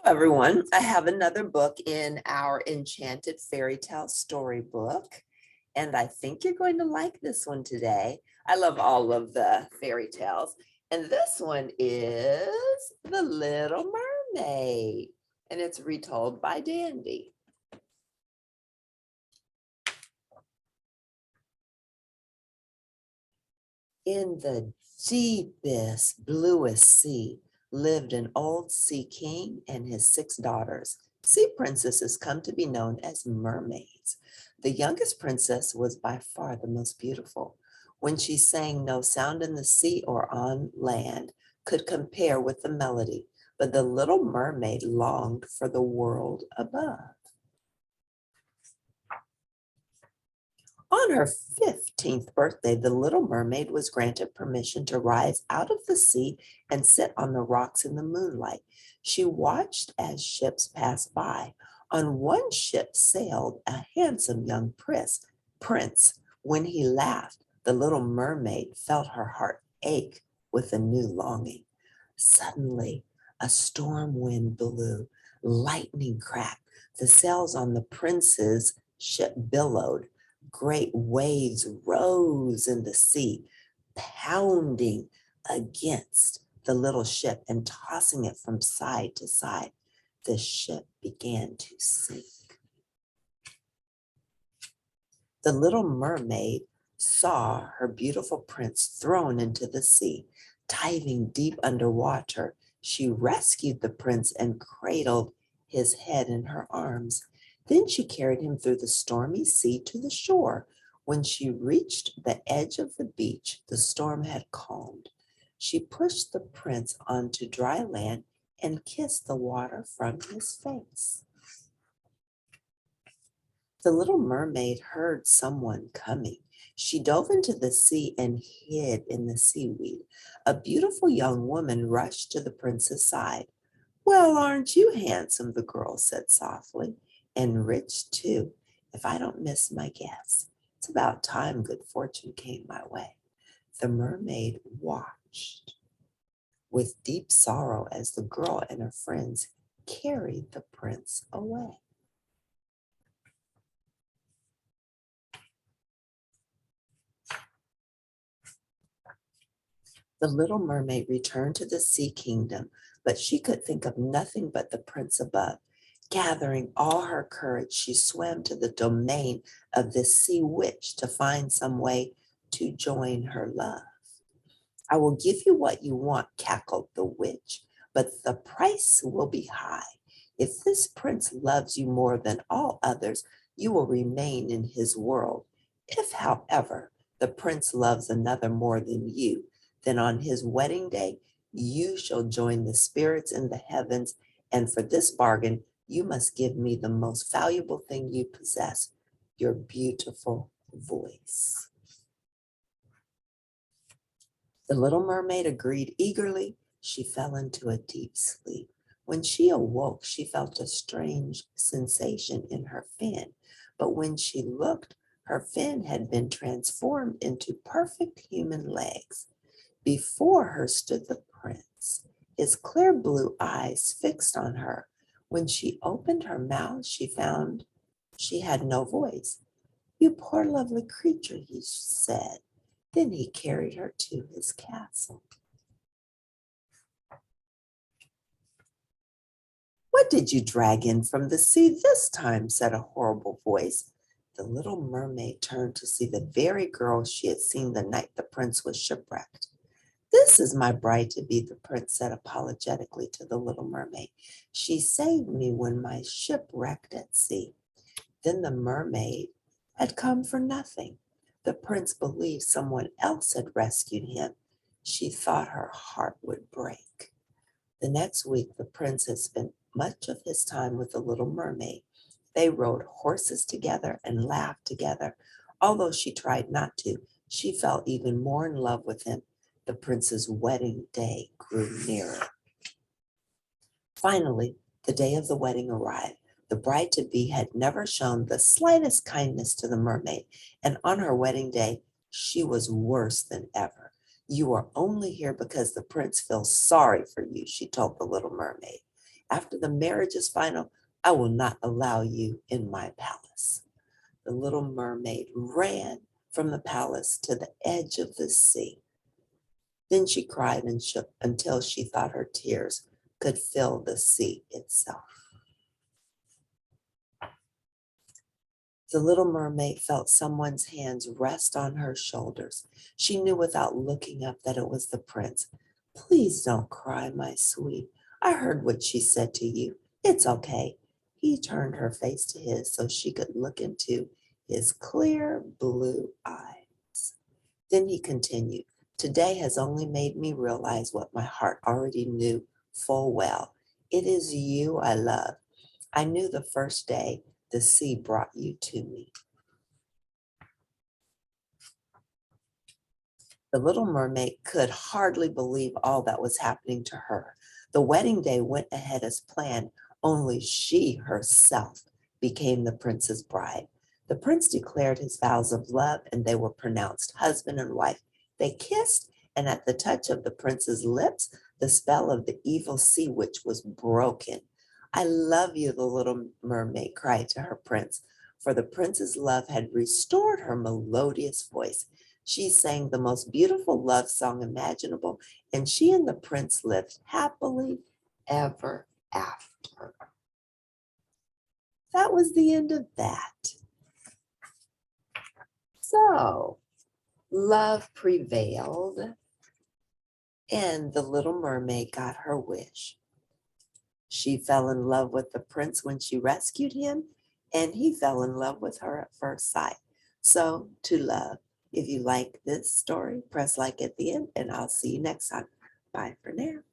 Everyone, I have another book in our Enchanted Fairy Tale Storybook, and I think you're going to like this one today. I love all of the fairy tales, and this one is The Little Mermaid, and it's retold by Dandi. In the deepest, bluest sea lived an old sea king and his 6 daughters. Sea princesses come to be known as mermaids. The youngest princess was by far the most beautiful. When she sang, no sound in the sea or on land could compare with the melody, but the little mermaid longed for the world above. On her 15th birthday, the little mermaid was granted permission to rise out of the sea and sit on the rocks in the moonlight. She watched as ships passed by. On one ship sailed a handsome young prince. When he laughed, the little mermaid felt her heart ache with a new longing. Suddenly, a storm wind blew, lightning cracked. The sails on the prince's ship billowed. Great waves rose in the sea, pounding against the little ship and tossing it from side to side. The ship began to sink. The little mermaid saw her beautiful prince thrown into the sea. Diving deep underwater, she rescued the prince and cradled his head in her arms. Then she carried him through the stormy sea to the shore. When she reached the edge of the beach, the storm had calmed. She pushed the prince onto dry land and kissed the water from his face. The little mermaid heard someone coming. She dove into the sea and hid in the seaweed. A beautiful young woman rushed to the prince's side. Well, aren't you handsome? The girl said softly. And rich too, if I don't miss my guess. It's about time good fortune came my way. The mermaid watched with deep sorrow as the girl and her friends carried the prince away. The little mermaid returned to the sea kingdom, but she could think of nothing but the prince above. Gathering all her courage, she swam to the domain of this sea witch to find some way to join her love. I will give you what you want, cackled the witch, but the price will be high. If this prince loves you more than all others, you will remain in his world. If, however, the prince loves another more than you, then on his wedding day, you shall join the spirits in the heavens, and for this bargain, you must give me the most valuable thing you possess, your beautiful voice. The little mermaid agreed eagerly. She fell into a deep sleep. When she awoke, she felt a strange sensation in her fin, but when she looked, her fin had been transformed into perfect human legs. Before her stood the prince, his clear blue eyes fixed on her. When she opened her mouth, she found she had no voice. You poor lovely creature, he said. Then he carried her to his castle. What did you drag in from the sea this time? Said a horrible voice. The little mermaid turned to see the very girl she had seen the night the prince was shipwrecked. This is my bride-to-be, the prince said apologetically to the little mermaid. She saved me when my ship wrecked at sea. Then the mermaid had come for nothing. The prince believed someone else had rescued him. She thought her heart would break. The next week, the prince had spent much of his time with the little mermaid. They rode horses together and laughed together. Although she tried not to, she fell even more in love with him. The prince's wedding day grew nearer. Finally, the day of the wedding arrived. The bride-to-be had never shown the slightest kindness to the mermaid, and on her wedding day, she was worse than ever. You are only here because the prince feels sorry for you, she told the little mermaid. After the marriage is final, I will not allow you in my palace." The little mermaid ran from the palace to the edge of the sea. Then she cried and shook until she thought her tears could fill the sea itself. The little mermaid felt someone's hands rest on her shoulders. She knew without looking up that it was the prince. "Please don't cry, my sweet. I heard what she said to you. It's okay." He turned her face to his so she could look into his clear blue eyes. Then he continued, "Today has only made me realize what my heart already knew full well. It is you I love. I knew the first day the sea brought you to me." The little mermaid could hardly believe all that was happening to her. The wedding day went ahead as planned, only she herself became the prince's bride. The prince declared his vows of love, and they were pronounced husband and wife. They kissed, and at the touch of the prince's lips, the spell of the evil sea witch was broken. "I love you," the little mermaid cried to her prince, for the prince's love had restored her melodious voice. She sang the most beautiful love song imaginable, and she and the prince lived happily ever after. That was the end of that. So, love prevailed, and the little mermaid got her wish. She fell in love with the prince when she rescued him, and he fell in love with her at first sight. So, to love. If you like this story, press like at the end, and I'll see you next time. Bye for now.